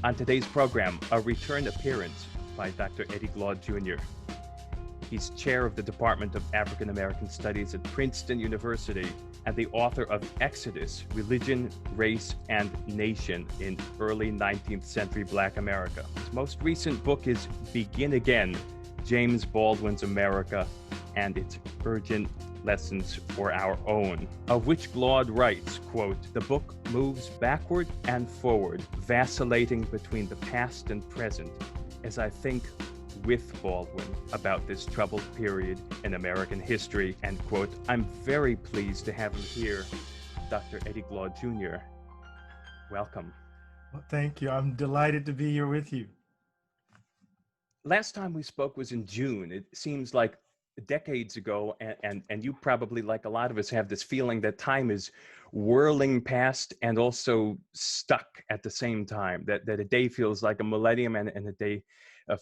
On today's program, a return appearance by Dr. Eddie Glaude Jr. He's chair of the Department of African American Studies at Princeton University and the author of Exodus, Religion, Race, and Nation in Early 19th Century Black America. His most recent book is Begin Again, James Baldwin's America and its Urgent Lessons for Our Own, of which Glaude writes, quote, "The book moves backward and forward, vacillating between the past and present, as I think with Baldwin about this troubled period in American history," end quote. I'm very pleased to have him here, Dr. Eddie Glaude Jr. Welcome. Well, thank you. I'm delighted to be here with you. Last time we spoke was in June. It seems like decades ago, and you probably, like a lot of us, have this feeling that time is whirling past and also stuck at the same time, that a day feels like a millennium and a day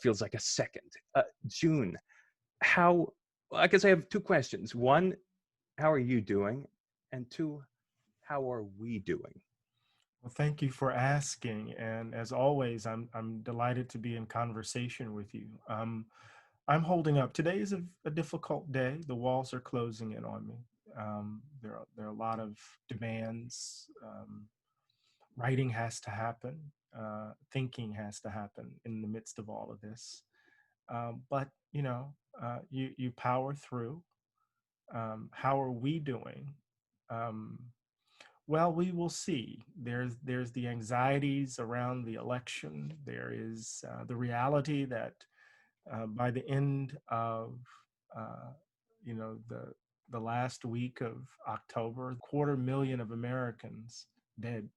feels like a second. June, I guess I have two questions. One, how are you doing? And two, how are we doing? Well, thank you for asking. And as always, I'm delighted to be in conversation with you. I'm holding up. Today is a difficult day. The walls are closing in on me. There are a lot of demands. Writing has to happen. Thinking has to happen in the midst of all of this. But you power through. How are we doing? Well, we will see. There's the anxieties around the election. There is the reality that by the end of the last week of October, 250,000 of Americans dead.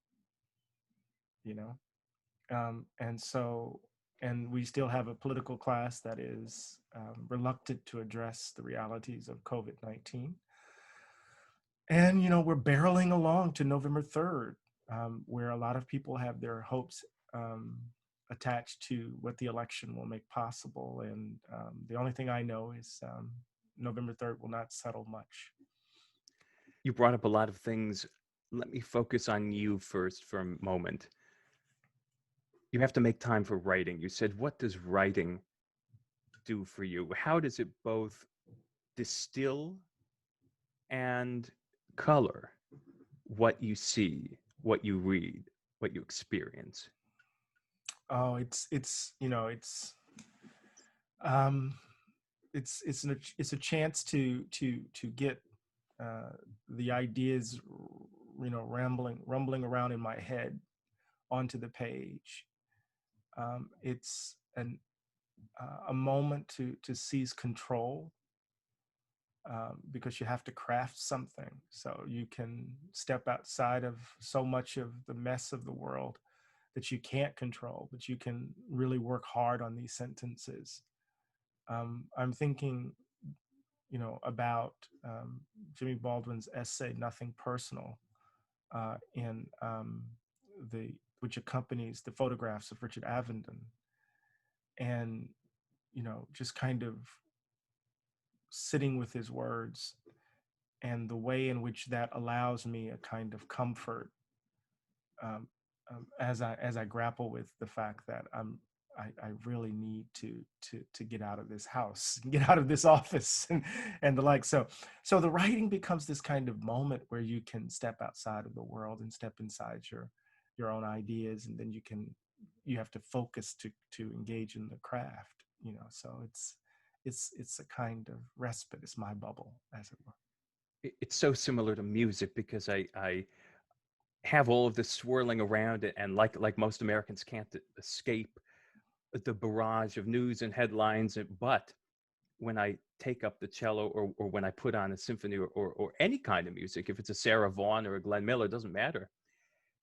And we still have a political class that is reluctant to address the realities of COVID-19. And we're barreling along to November 3rd, where a lot of people have their hopes attached to what the election will make possible. And the only thing I know is November 3rd will not settle much. You brought up a lot of things. Let me focus on you first for a moment. You have to make time for writing. You said, what does writing do for you? How does it both distill and color what you see, what you read, what you experience? Oh, it's a chance to get the ideas, rumbling around in my head onto the page. It's a moment to seize control, because you have to craft something so you can step outside of so much of the mess of the world that you can't control, but you can really work hard on these sentences. I'm thinking, about Jimmy Baldwin's essay, Nothing Personal, which accompanies the photographs of Richard Avedon. And, just kind of sitting with his words and the way in which that allows me a kind of comfort as I grapple with the fact that I really need to get out of this house, get out of this office, and the like. So the writing becomes this kind of moment where you can step outside of the world and step inside your own ideas, and then you have to focus to engage in the craft. So it's a kind of respite. It's my bubble, as it were. It's so similar to music because I have all of this swirling around it, and like most Americans can't escape the barrage of news and headlines. But when I take up the cello or when I put on a symphony or any kind of music, if it's a Sarah Vaughan or a Glenn Miller, it doesn't matter.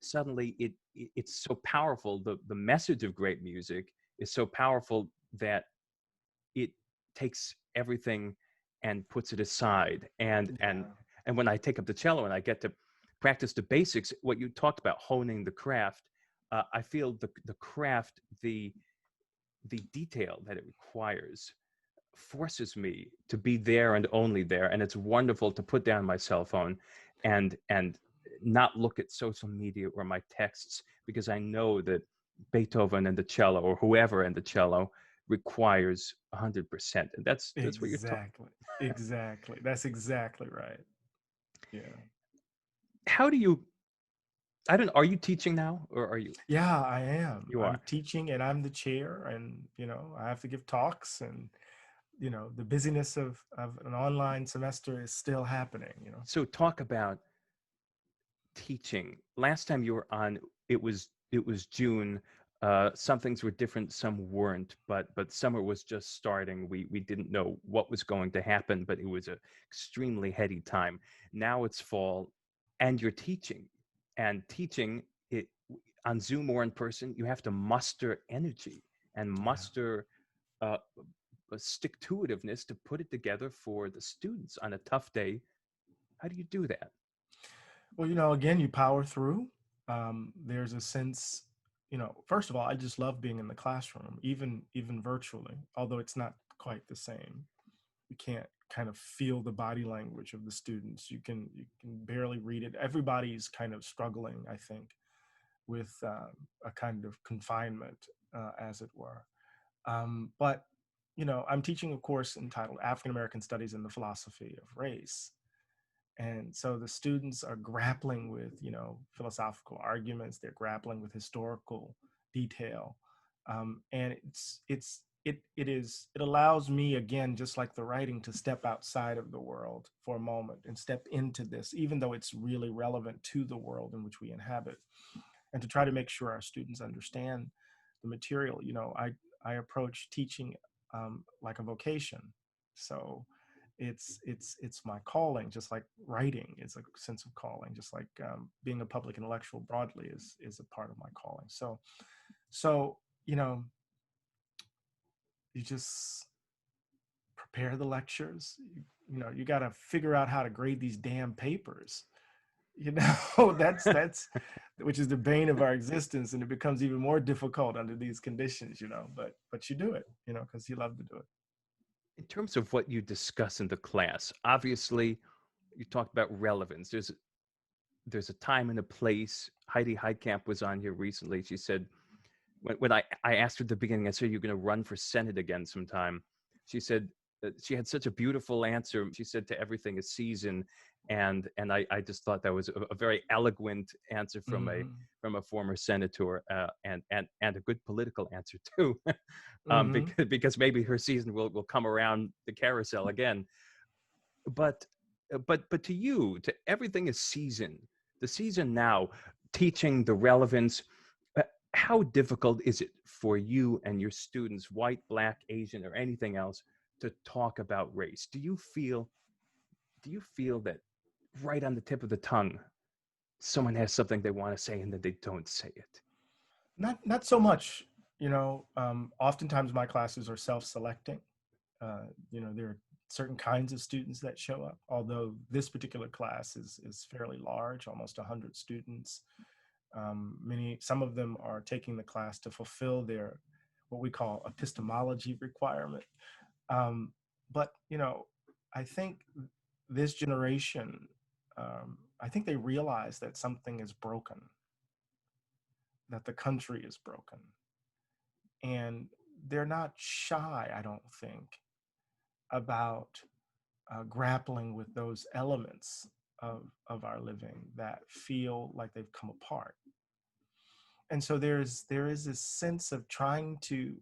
Suddenly it's so powerful. The message of great music is so powerful that it takes everything and puts it aside. And when I take up the cello and I get to practice the basics, what you talked about, honing the craft, I feel the craft, the detail that it requires forces me to be there and only there. And it's wonderful to put down my cell phone and not look at social media or my texts, because I know that Beethoven and the cello, or whoever and the cello, requires 100%. And that's what you're talking. Exactly. Exactly. That's exactly right. Yeah. How do you, I don't know, are you teaching now, or are you? Yeah, I am. You I'm are. teaching and I'm the chair, and I have to give talks, and the busyness of an online semester is still happening. So talk about teaching. Last time you were on, it was June. Some things were different, some weren't. But summer was just starting. We didn't know what was going to happen, but it was a extremely heady time. Now it's fall, and you're teaching, and teaching it on Zoom or in person. You have to muster energy and Yeah. muster uh, a stick-to-itiveness to put it together for the students on a tough day. How do you do that? Well, again, you power through. There's a sense, first of all, I just love being in the classroom, even virtually, although it's not quite the same. You can't kind of feel the body language of the students. You can barely read it. Everybody's kind of struggling, I think, with a kind of confinement, as it were. But I'm teaching a course entitled African American Studies in the Philosophy of Race. And so the students are grappling with, philosophical arguments. They're grappling with historical detail, and it allows me, again, just like the writing, to step outside of the world for a moment and step into this, even though it's really relevant to the world in which we inhabit, and to try to make sure our students understand the material. I approach teaching like a vocation, so it's my calling, just like writing is a sense of calling, just like being a public intellectual broadly is a part of my calling. So you just prepare the lectures. You got to figure out how to grade these damn papers. That's which is the bane of our existence, and it becomes even more difficult under these conditions. But you do it, because you love to do it. In terms of what you discuss in the class, obviously you talked about relevance. There's a time and a place. Heidi Heitkamp was on here recently. She said, when I asked her at the beginning, I said, you're going to run for Senate again sometime. She said, she had such a beautiful answer. She said, to everything a season. And I just thought that was a very eloquent answer Hmm. from a former senator, and a good political answer too. Hmm. Because maybe her season will come around the carousel again. But but to you, to everything is season. The season now, teaching the relevance. uh, How difficult is it for you and your students, white, black, Asian, or anything else, to talk about race? Do you feel that right on the tip of the tongue, someone has something they want to say and then they don't say it? Not so much. Oftentimes my classes are self-selecting. There are certain kinds of students that show up, although this particular class is fairly large, almost 100 students. Some of them are taking the class to fulfill their what we call epistemology requirement. Um, but I think this generation, I think they realize that something is broken, that the country is broken, and they're not shy, I don't think, about grappling with those elements of our living that feel like they've come apart. And so there is this sense of trying to,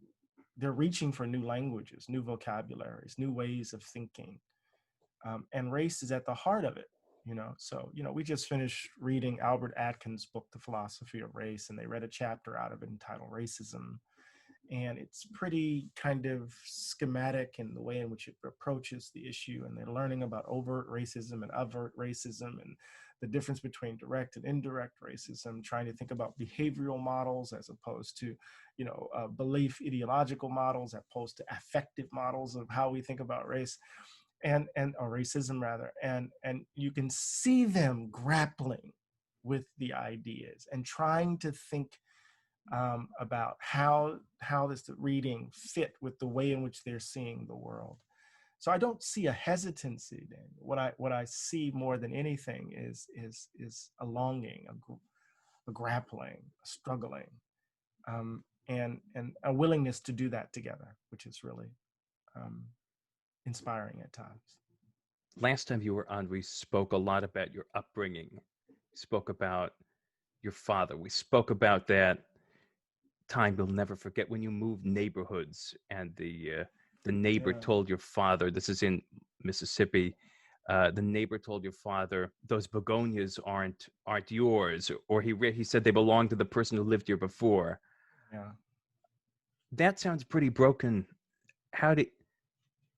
they're reaching for new languages, new vocabularies, new ways of thinking, and race is at the heart of it. So we just finished reading Albert Atkin's book, The Philosophy of Race, and they read a chapter out of it entitled Racism, and it's pretty kind of schematic in the way in which it approaches the issue, and they're learning about overt racism and overt racism, and the difference between direct and indirect racism, trying to think about behavioral models as opposed to belief ideological models, as opposed to affective models of how we think about race, and or racism rather, and you can see them grappling with the ideas and trying to think about how this reading fit with the way in which they're seeing the world. So I don't see a hesitancy. Then what I see more than anything is a longing, a grappling, a struggling, and a willingness to do that together, which is really um, inspiring at times. Last time you were on, we spoke a lot about your upbringing. Spoke about your father. We spoke about that time you'll never forget when you moved neighborhoods, and the neighbor Yeah, told your father, this is in Mississippi, the neighbor told your father those begonias aren't yours, or he said they belonged to the person who lived here before. yeah. That sounds pretty broken. How did,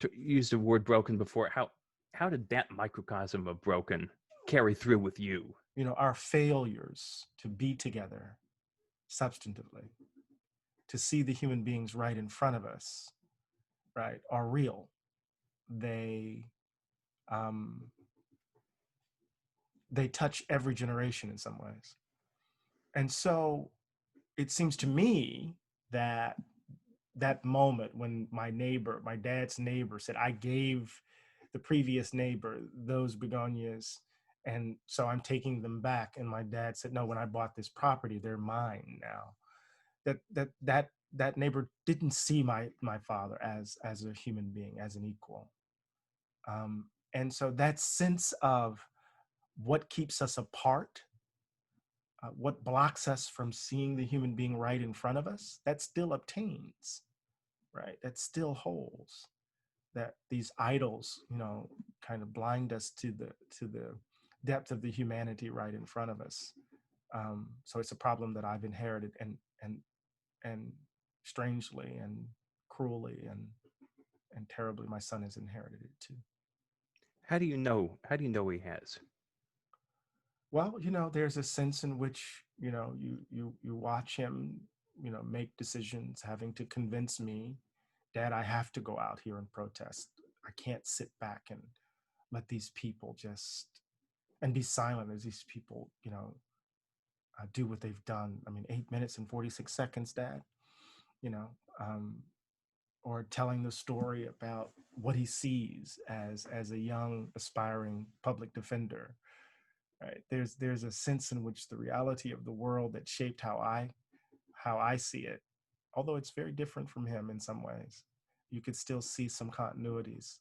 to use the word broken before, how did that microcosm of broken carry through with you? Our failures to be together substantively, to see the human beings right in front of us, right, are real. They um, they touch every generation in some ways. And so it seems to me that that moment when my dad's neighbor said, I gave the previous neighbor those begonias, and so I'm taking them back. And my dad said, no, when I bought this property, they're mine now. That neighbor didn't see my father as a human being, as an equal. And so that sense of what keeps us apart, what blocks us from seeing the human being right in front of us, that still obtains, right? That still holds. That these idols, kind of blind us to the depth of the humanity right in front of us. So it's a problem that I've inherited, and strangely and cruelly and terribly, my son has inherited it too. How do you know he has? Well, there's a sense in which you watch him, make decisions, having to convince me, Dad, I have to go out here and protest. I can't sit back and let these people just and be silent as these people, do what they've done. I mean, 8 minutes and 46 seconds, Dad. You know, um, or telling the story about what he sees as a young aspiring public defender. Right? There's a sense in which the reality of the world that shaped how I see it, although it's very different from him in some ways, you could still see some continuities,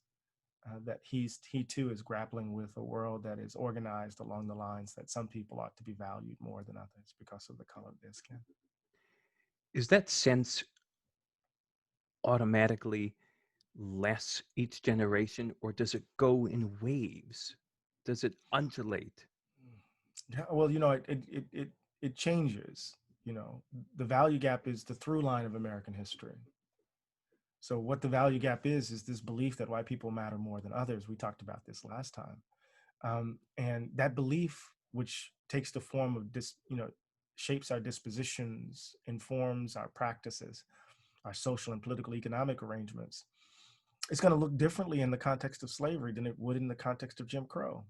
that he too is grappling with a world that is organized along the lines that some people ought to be valued more than others because of the color of their skin. Is that sense automatically less each generation, or does it go in waves? Does it undulate? Yeah, well, it changes. The value gap is the through line of American history. So what the value gap is this belief that white people matter more than others. We talked about this last time. And that belief, which takes the form of shapes our dispositions, informs our practices, our social and political economic arrangements, it's going to look differently in the context of slavery than it would in the context of Jim Crow,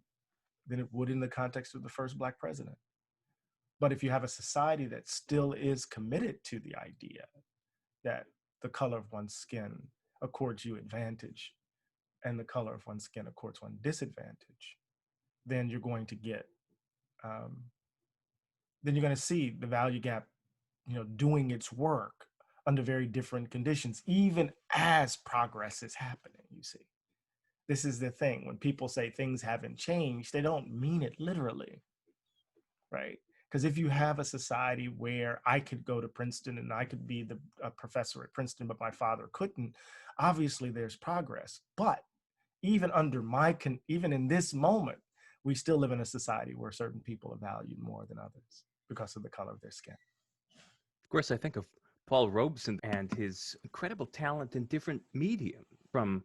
than it would in the context of the first Black president. But if you have a society that still is committed to the idea that the color of one's skin accords you advantage and the color of one's skin accords one disadvantage, then you're going to get um, then you're going to see the value gap, doing its work under very different conditions, even as progress is happening. You see, this is the thing. When people say things haven't changed, they don't mean it literally, right? Because if you have a society where I could go to Princeton and I could be the professor at Princeton, but my father couldn't, obviously there's progress. But even in this moment, we still live in a society where certain people are valued more than others because of the color of their skin. Of course, I think of Paul Robeson and his incredible talent in different medium, from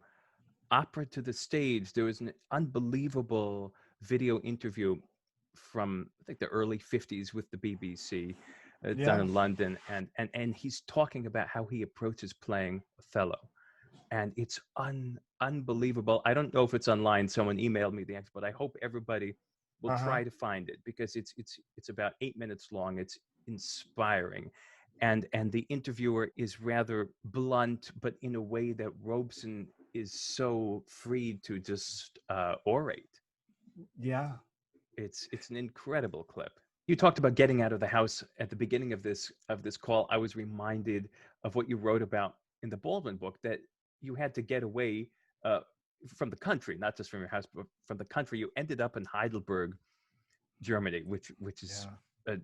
opera to the stage. There was an unbelievable video interview from, I think, the early 50s with the BBC, done Yeah. in London, and he's talking about how he approaches playing Othello, and it's unbelievable. I don't know if it's online. Someone emailed me the answer, but I hope everybody will Uh-huh. try to find it, because it's about 8 minutes long. It's inspiring, and the interviewer is rather blunt, but in a way that Robeson is so free to just orate. Yeah. It's an incredible clip. You talked about getting out of the house at the beginning of this call. I was reminded of what you wrote about in the Baldwin book, that you had to get away uh, from the country, not just from your house, but from the country. You ended up in Heidelberg, Germany, which is Yeah.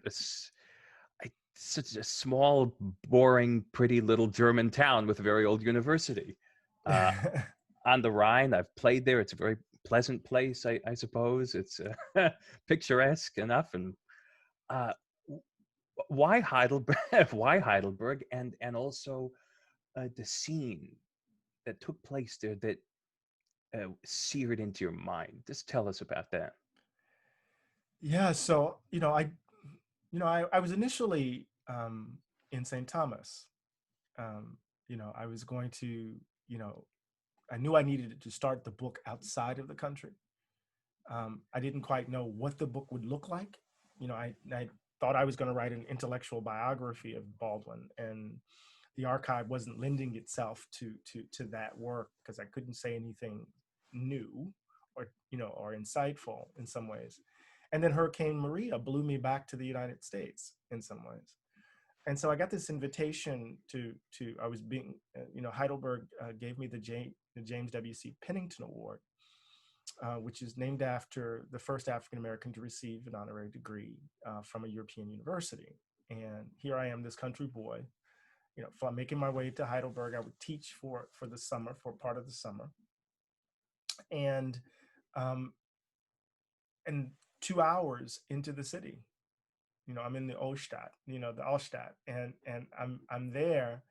such a small, boring, pretty little German town with a very old university uh, on the Rhine. I've played there. It's a very pleasant place, I suppose. It's picturesque enough, and uh, why Heidelberg? Why Heidelberg? And also the scene that took place there that seared into your mind. Just tell us about that. Yeah, so I was initially in St. Thomas. Um, I was going to, you know, I knew I needed to start the book outside of the country. I didn't quite know what the book would look like. I thought I was going to write an intellectual biography of Baldwin, and the archive wasn't lending itself to that work because I couldn't say anything new or insightful in some ways. And then Hurricane Maria blew me back to the United States in some ways. And so I got this invitation to I was being Heidelberg gave me the James W.C. Pennington Award, which is named after the first African American to receive an honorary degree from a European university. And here I am, this country boy, making my way to Heidelberg. I would teach for the summer, for part of the summer, and um, and 2 hours into the city, I'm in the Oststadt, the Altstadt, and I'm there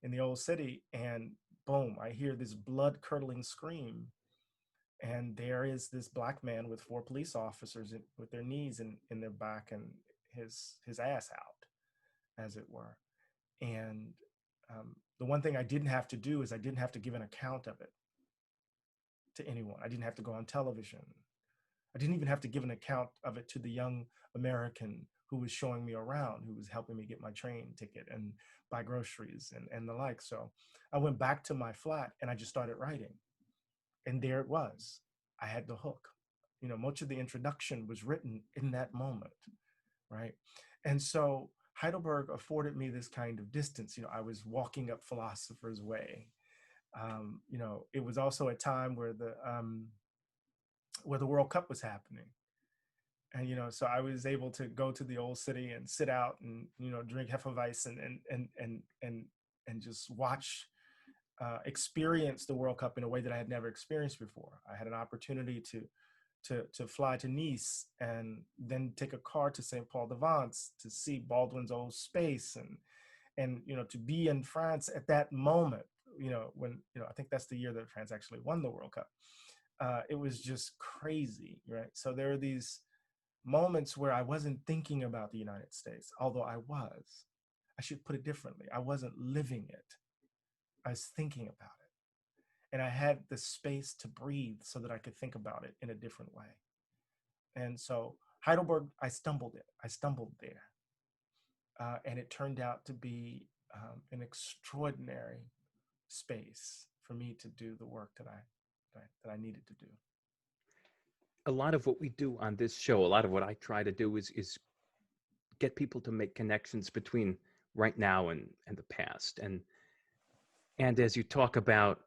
in the old city, and boom, I hear this blood curdling scream, and there is this black man with four police officers with their knees in their back and his ass out, as it were. And the one thing I didn't have to do is I didn't have to give an account of it to anyone. I didn't have to go on television. I didn't even have to give an account of it to the young American who was showing me around, who was helping me get my train ticket and buy groceries and the like. So I went back to my flat and I just started writing. And there it was. I had the hook. Much of the introduction was written in that moment, right? And so Heidelberg afforded me this kind of distance. I was walking up Philosopher's Way. It was also a time where the World Cup was happening, and so I was able to go to the old city and sit out and drink Hefeweizen and just watch, experience the World Cup in a way that I had never experienced before. I had an opportunity to fly to Nice and then take a car to St. Paul de Vence to see Baldwin's old space, and to be in France at that moment, when I think that's the year that France actually won the World Cup. It was just crazy, right? So there are these moments where I wasn't thinking about the United States, although I was. I should put it differently. I wasn't living it. I was thinking about it. And I had the space to breathe so that I could think about it in a different way. And so Heidelberg, I stumbled it. I stumbled there. And it turned out to be an extraordinary space for me to do the work that I needed to do. A lot of what we do on this show, a lot of what I try to do is get people to make connections between right now and the past. And as you talk about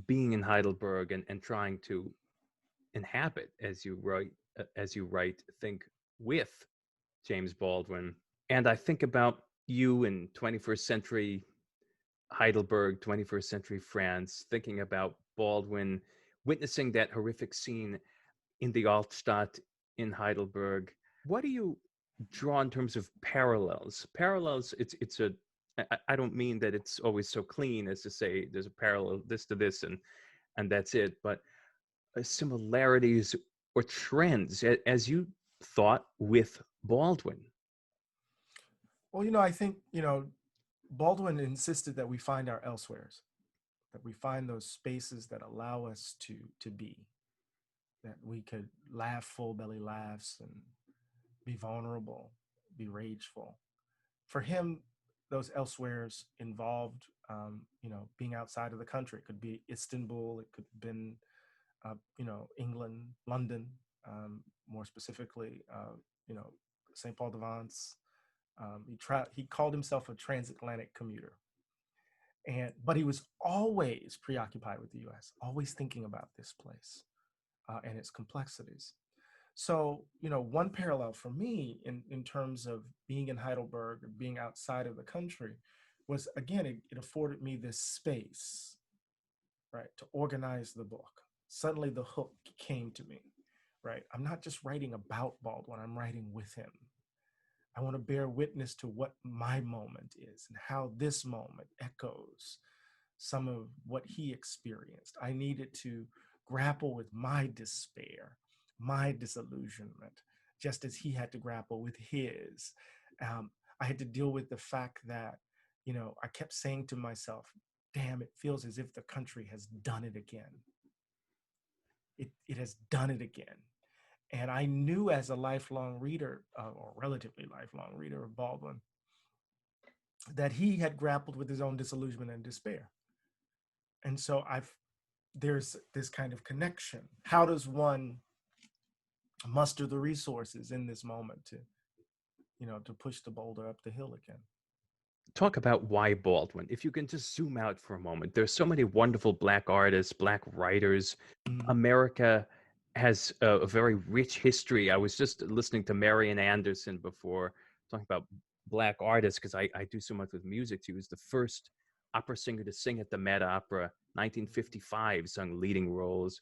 being in Heidelberg and trying to inhabit, as you write, think with James Baldwin. And I think about you in 21st century Heidelberg, 21st century France, thinking about Baldwin, witnessing that horrific scene in the Altstadt in Heidelberg. What do you draw in terms of parallels? Parallels, it's a I don't mean that it's always so clean as to say there's a parallel this to this and that's it, but similarities or trends as you thought with Baldwin. Well, I think, Baldwin insisted that we find our elsewheres, that we find those spaces that allow us to be, that we could laugh full belly laughs and be vulnerable, be rageful. For him, those elsewheres involved, being outside of the country. It could be Istanbul, it could have been, England, London, more specifically, St. Paul de Vence. He called himself a transatlantic commuter, but he was always preoccupied with the U.S., always thinking about this place and its complexities. So, one parallel for me in terms of being in Heidelberg or being outside of the country was, again, it afforded me this space, right, to organize the book. Suddenly the hook came to me, right? I'm not just writing about Baldwin, I'm writing with him. I want to bear witness to what my moment is and how this moment echoes some of what he experienced. I needed to grapple with my despair, my disillusionment, just as he had to grapple with his. I had to deal with the fact that, I kept saying to myself, damn, it feels as if the country has done it again. It has done it again. And I knew as a lifelong reader, or relatively lifelong reader of Baldwin, that he had grappled with his own disillusionment and despair. And so there's this kind of connection. How does one muster the resources in this moment to push the boulder up the hill again? Talk about why Baldwin. If you can just zoom out for a moment, there's so many wonderful Black artists, Black writers. Mm, America has a very rich history. I was just listening to Marian Anderson before, talking about Black artists, because I do so much with music. She was the first opera singer to sing at the Met Opera, 1955, sung leading roles.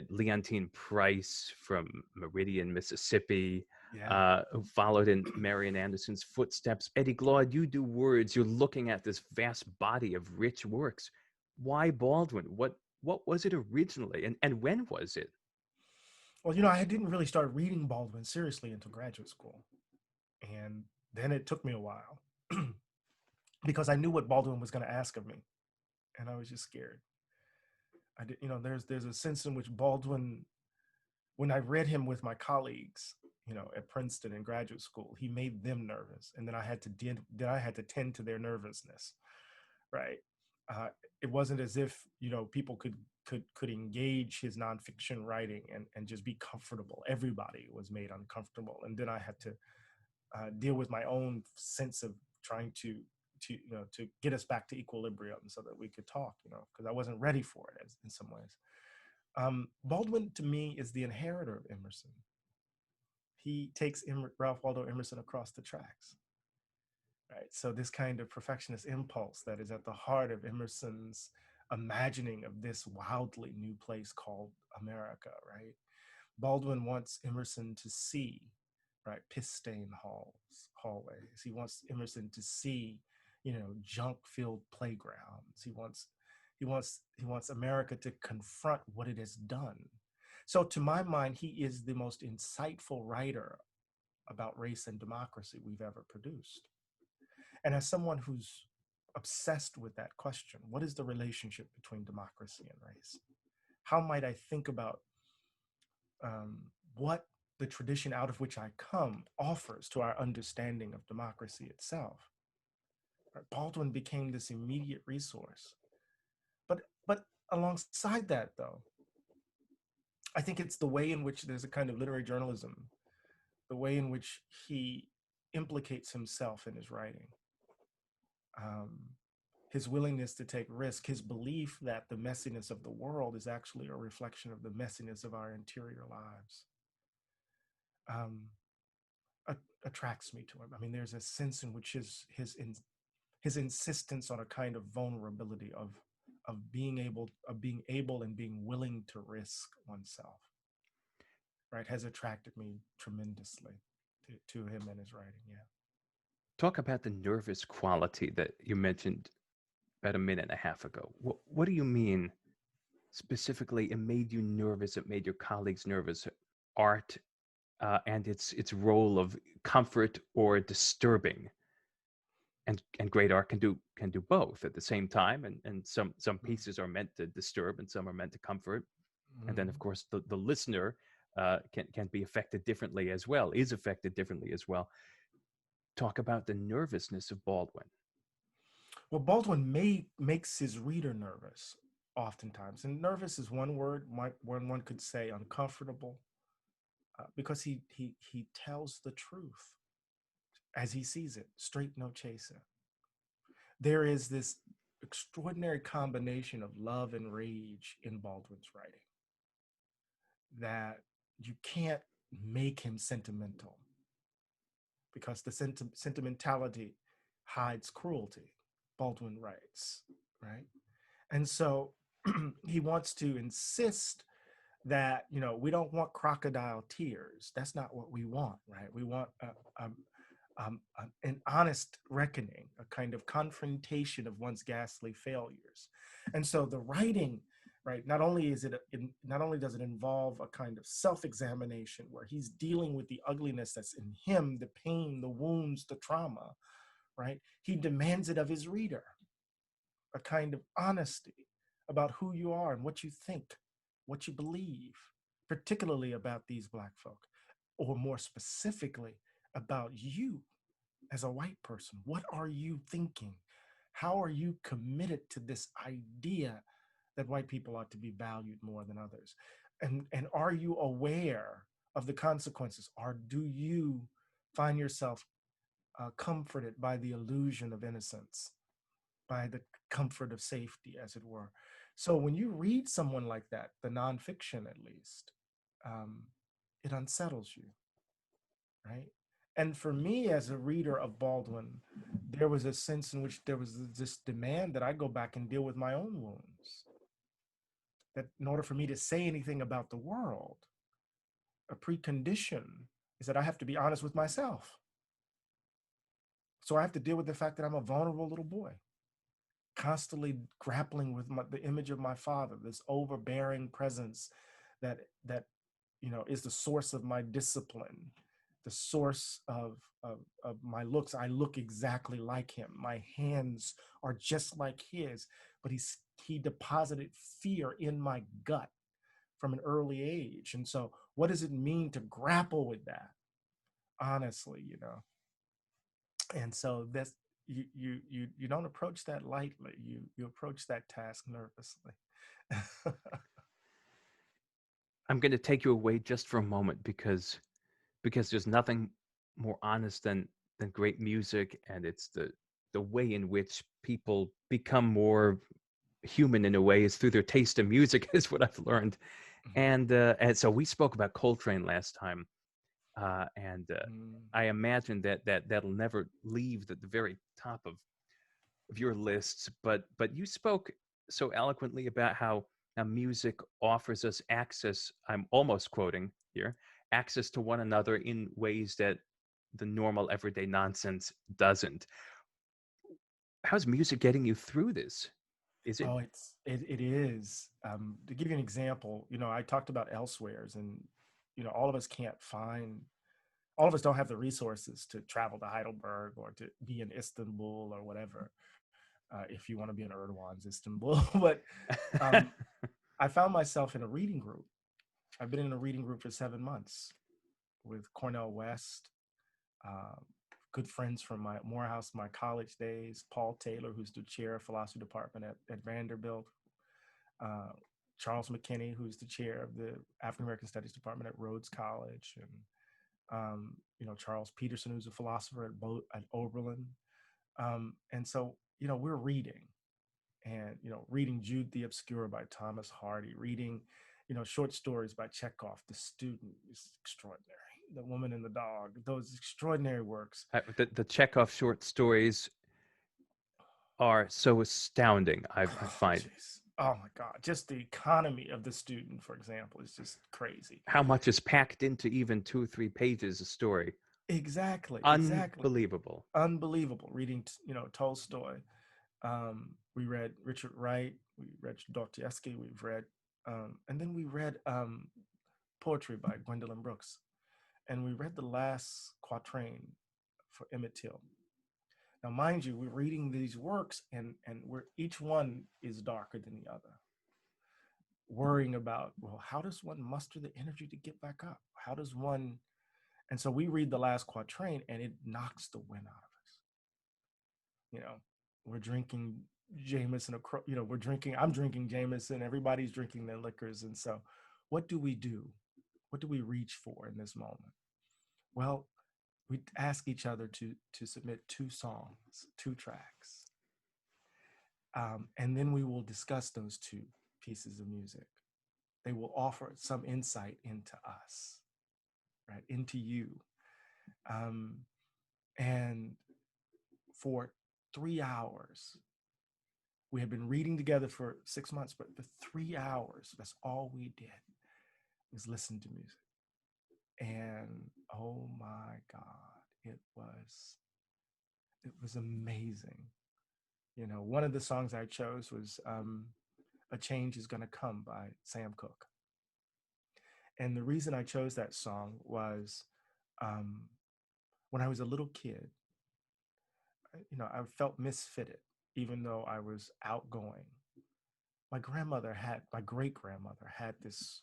Leontine Price from Meridian, Mississippi, yeah. who followed in Marian Anderson's footsteps. Eddie Glaude, you do words. You're looking at this vast body of rich works. Why Baldwin? What was it originally, and when was it? Well, I didn't really start reading Baldwin seriously until graduate school. And then it took me a while because I knew what Baldwin was going to ask of me. And I was just scared. I did, there's a sense in which Baldwin, when I read him with my colleagues, at Princeton in graduate school, he made them nervous, and then I had to tend to their nervousness, right? Uh, it wasn't as if people could engage his nonfiction writing and just be comfortable. Everybody was made uncomfortable, and then I had to deal with my own sense of trying to get us back to equilibrium so that we could talk, because I wasn't ready for it in some ways. Baldwin, to me, is the inheritor of Emerson. He takes Ralph Waldo Emerson across the tracks, right? So this kind of perfectionist impulse that is at the heart of Emerson's imagining of this wildly new place called America, right? Baldwin wants Emerson to see, right, piss-stained hallways. He wants Emerson to see, junk-filled playgrounds. He wants America to confront what it has done. So to my mind, he is the most insightful writer about race and democracy we've ever produced. And as someone who's obsessed with that question, what is the relationship between democracy and race? How might I think about what the tradition out of which I come offers to our understanding of democracy itself? Baldwin became this immediate resource. But alongside that, though, I think it's the way in which there's a kind of literary journalism, the way in which he implicates himself in his writing, um, his willingness to take risk, his belief that the messiness of the world is actually a reflection of the messiness of our interior lives, um, attracts me to him. I mean, there's a sense in which his insistence on a kind of vulnerability of being able and being willing to risk oneself, right, has attracted me tremendously to him and his writing. Yeah. Talk about the nervous quality that you mentioned about a minute and a half ago. What do you mean specifically? It made you nervous. It made your colleagues nervous. Art and its role of comfort or disturbing, and great art can do both at the same time. And some pieces are meant to disturb, and some are meant to comfort. And then, of Mm-hmm. course, the listener can be affected differently as well. Is affected differently as well. Talk about the nervousness of Baldwin. Well, Baldwin makes his reader nervous oftentimes, and nervous is one word. One could say uncomfortable, because he tells the truth. as he sees it, straight no chaser. There is this extraordinary combination of love and rage in Baldwin's writing that you can't make him sentimental because the sentimentality hides cruelty, Baldwin writes, right? And so he wants to insist that, we don't want crocodile tears. That's not what we want, right? We want an honest reckoning, a kind of confrontation of one's ghastly failures. And so the writing, right, not only does it involve a kind of self-examination where he's dealing with the ugliness that's in him, the pain, the wounds, the trauma, right? He demands it of his reader, a kind of honesty about who you are and what you think, what you believe, particularly about these Black folk, or more specifically about you as a white person. What are you thinking? How are you committed to this idea that white people ought to be valued more than others? And are you aware of the consequences? Or do you find yourself comforted by the illusion of innocence, by the comfort of safety, as it were? So when you read someone like that, the nonfiction at least, um, it unsettles you, right? And for me, as a reader of Baldwin, there was a sense in which there was this demand that I go back and deal with my own wounds. That in order for me to say anything about the world, a precondition is that I have to be honest with myself. So I have to deal with the fact that I'm a vulnerable little boy, constantly grappling with the image of my father, this overbearing presence that is the source of my discipline, the source of my looks. I look exactly like him. My hands are just like his, but he deposited fear in my gut from an early age. And so what does it mean to grapple with that? Honestly, And so that's you don't approach that lightly. You approach that task nervously. I'm going to take you away just for a moment because there's nothing more honest than great music, and it's the way in which people become more human in a way is through their taste in music is what I've learned. And so we spoke about Coltrane last time, and Mm. I imagine that'll never leave the very top of your lists. But you spoke so eloquently about how music offers us access. I'm almost quoting here, access to one another in ways that the normal everyday nonsense doesn't. How's music getting you through this? Is it? Oh, it is. To give you an example, I talked about elsewheres, and all of us can't find, all of us don't have the resources to travel to Heidelberg or to be in Istanbul or whatever. If you want to be in Erdogan's Istanbul, but um, I found myself in a reading group. I've been in a reading group for 7 months with Cornell West, uh, good friends from my Morehouse, my college days, Paul Taylor, who's the chair of philosophy department at Vanderbilt, uh, Charles McKinney, who's the chair of the African American Studies department at Rhodes College, and Charles Peterson, who's a philosopher at Oberlin. And so, we're reading, and reading Jude the Obscure by Thomas Hardy, reading short stories by Chekhov. The Student is extraordinary. The Woman and the Dog, those extraordinary works. The Chekhov short stories are so astounding. I Oh, find jeez. Oh my God. Just the economy of The Student, for example, is just crazy. how much is packed into even 2 or 3 pages a story. Exactly. Unbelievable. Unbelievable. Reading, Tolstoy. We read Richard Wright. We read Dostoevsky. We've read, and then we read poetry by Gwendolyn Brooks. And we read the last quatrain for Emmett Till. Now, mind you, we're reading these works, and each one is darker than the other. Worrying about, well, how does one muster the energy to get back up? How does one? And so we read the last quatrain, and it knocks the wind out of us. We're drinking Jameson. We're drinking. I'm drinking Jameson. Everybody's drinking their liquors, and so, what do we do? What do we reach for in this moment? Well, we'd ask each other to submit 2 songs, 2 tracks, and then we will discuss those 2 pieces of music. They will offer some insight into us, right, into you. Um, and for 3 hours, we had been reading together for 6 months, but for 3 hours, that's all we did was listen to music. And oh my God, it was amazing. One of the songs I chose was "A Change Is Gonna Come" by Sam Cooke. And the reason I chose that song was um, when I was a little kid, I felt misfitted, even though I was outgoing. My great grandmother had this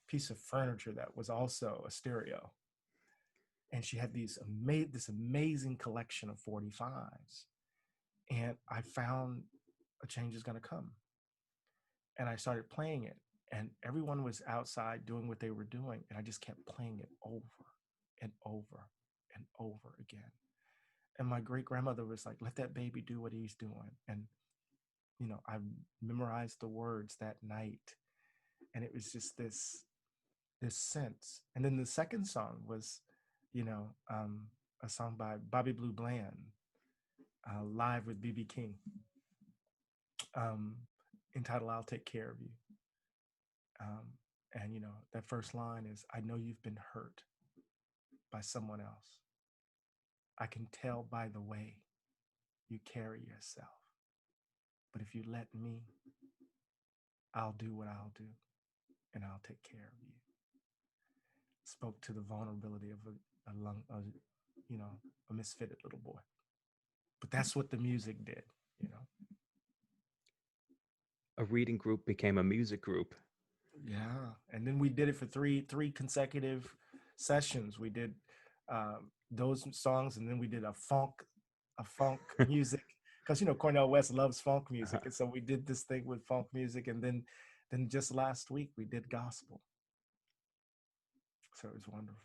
piece of furniture that was also a stereo. And she had this amazing collection of 45s. And I found "A Change Is Gonna Come." And I started playing it. And everyone was outside doing what they were doing. And I just kept playing it over and over and over again. And my great grandmother was like, "Let that baby do what he's doing." And, I memorized the words that night. And it was just this sense. And then the second song was, a song by Bobby Blue Bland, live with BB King, um, entitled "I'll Take Care of You." And, that first line is, "I know you've been hurt by someone else. I can tell by the way you carry yourself. But if you let me, I'll do what I'll do, and I'll take care of you." Spoke to the vulnerability of a misfitted little boy. But that's what the music did. A reading group became a music group. Yeah, and then we did it for three consecutive sessions. We did those songs, and then we did a funk music, because Cornel West loves funk music, and so we did this thing with funk music, and then just last week we did gospel. So it was wonderful.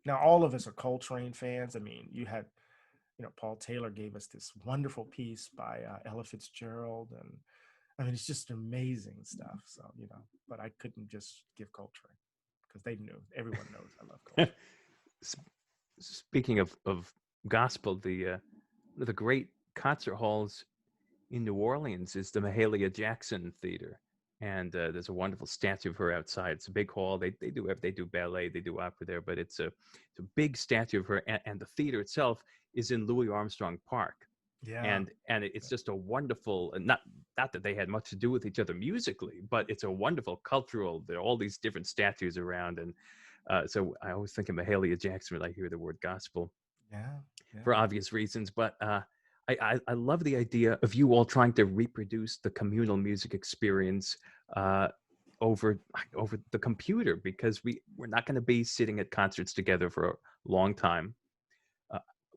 Now all of us are Coltrane fans. I mean, you had, Paul Taylor gave us this wonderful piece by Ella Fitzgerald, and I mean, it's just amazing stuff. So, but I couldn't just give Coltrane because everyone knows I love Coltrane. Speaking of gospel, the great concert halls in New Orleans is the Mahalia Jackson Theater, and there's a wonderful statue of her outside. It's a big hall. They do ballet, they do opera there, but it's a big statue of her, and the theater itself is in Louis Armstrong Park. Yeah. And it's just a wonderful, not that they had much to do with each other musically, but it's a wonderful cultural. There are all these different statues around, and so I always think of Mahalia Jackson when I hear the word gospel. Yeah. For obvious reasons, but I love the idea of you all trying to reproduce the communal music experience over the computer, because we're not going to be sitting at concerts together for a long time.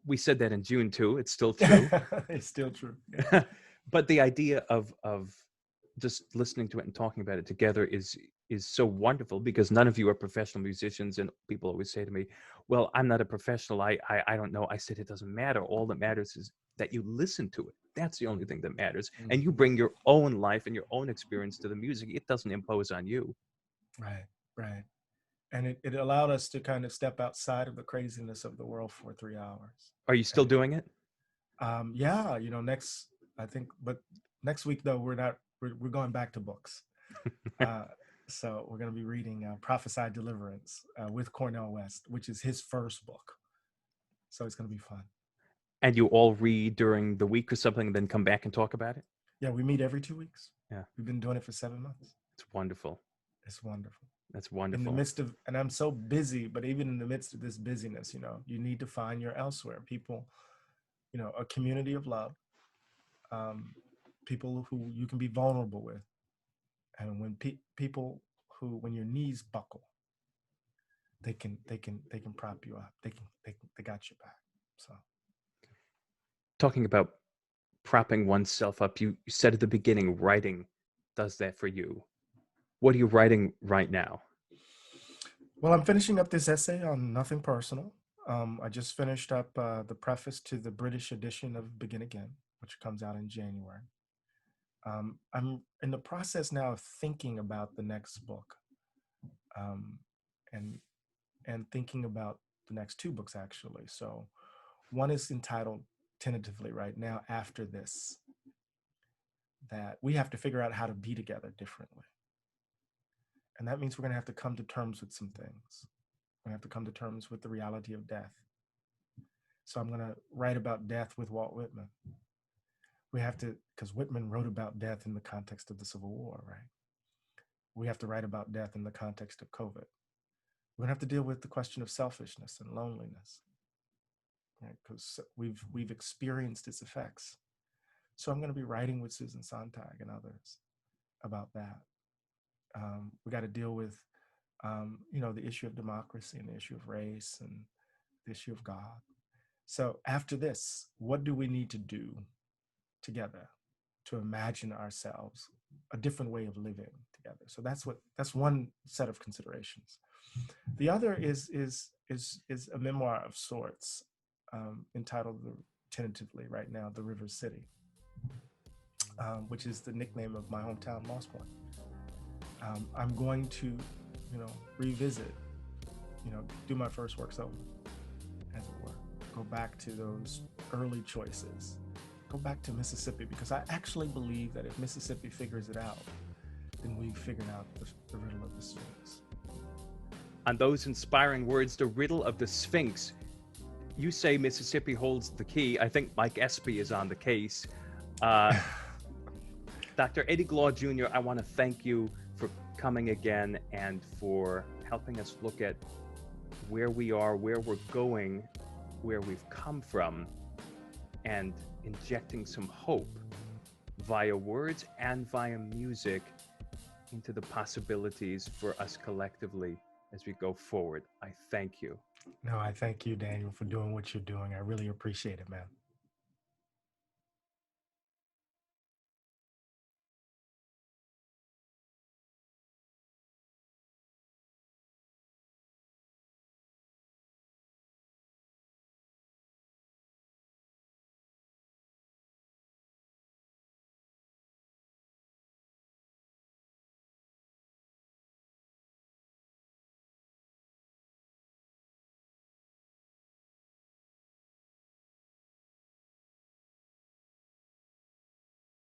We said that in June too. It's still true. It's still true. Yeah. But the idea of just listening to it and talking about it together is so wonderful, because none of you are professional musicians, and people always say to me, "Well, I'm not a professional. I don't know." I said, it doesn't matter. All that matters is that you listen to it. That's the only thing that matters. And you bring your own life and your own experience to the music. It doesn't impose on you. Right. Right. And it allowed us to kind of step outside of the craziness of the world for 3 hours. Are you still doing it? Yeah, but next week though, we're going back to books. So we're going to be reading Prophesy Deliverance with Cornel West, which is his first book. So it's going to be fun. And you all read during the week or something, and then come back and talk about it? Yeah, we meet every 2 weeks. Yeah. We've been doing it for 7 months. It's wonderful. It's wonderful. That's wonderful. In the midst of, and I'm so busy, but even in the midst of this busyness, you need to find your elsewhere. People, a community of love, people who you can be vulnerable with. And when people who, when your knees buckle, they can prop you up. They got your back. So, talking about propping oneself up, you said at the beginning, writing does that for you. What are you writing right now? Well, I'm finishing up this essay on nothing personal. I just finished up the preface to the British edition of Begin Again, which comes out in January. I'm in the process now of thinking about the next book, um, and thinking about the next two books actually. So one is entitled tentatively right now, After This, that we have to figure out how to be together differently. And that means we're going to have to come to terms with some things. We're going to have to come to terms with the reality of death. So I'm going to write about death with Walt Whitman. We have to, because Whitman wrote about death in the context of the Civil War, right? We have to write about death in the context of COVID. We're going to have to deal with the question of selfishness and loneliness, right? Because we've experienced its effects. So I'm going to be writing with Susan Sontag and others about that. We got to deal with, the issue of democracy and the issue of race and the issue of God. So after this, what do we need to do together to imagine ourselves a different way of living together? So that's one set of considerations. The other is a memoir of sorts, entitled tentatively right now, The River City, which is the nickname of my hometown, Moss Point. I'm going to, revisit, do my first works over, as it were. Go back to those early choices. Go back to Mississippi, because I actually believe that if Mississippi figures it out, then we've figured out the riddle of the Sphinx. On those inspiring words, the riddle of the Sphinx. You say Mississippi holds the key. I think Mike Espy is on the case. Dr. Eddie Glaude Jr., I want to thank you for coming again and for helping us look at where we are, where we're going, where we've come from, and injecting some hope via words and via music into the possibilities for us collectively as we go forward. I thank you. No, I thank you, Daniel, for doing what you're doing. I really appreciate it, man.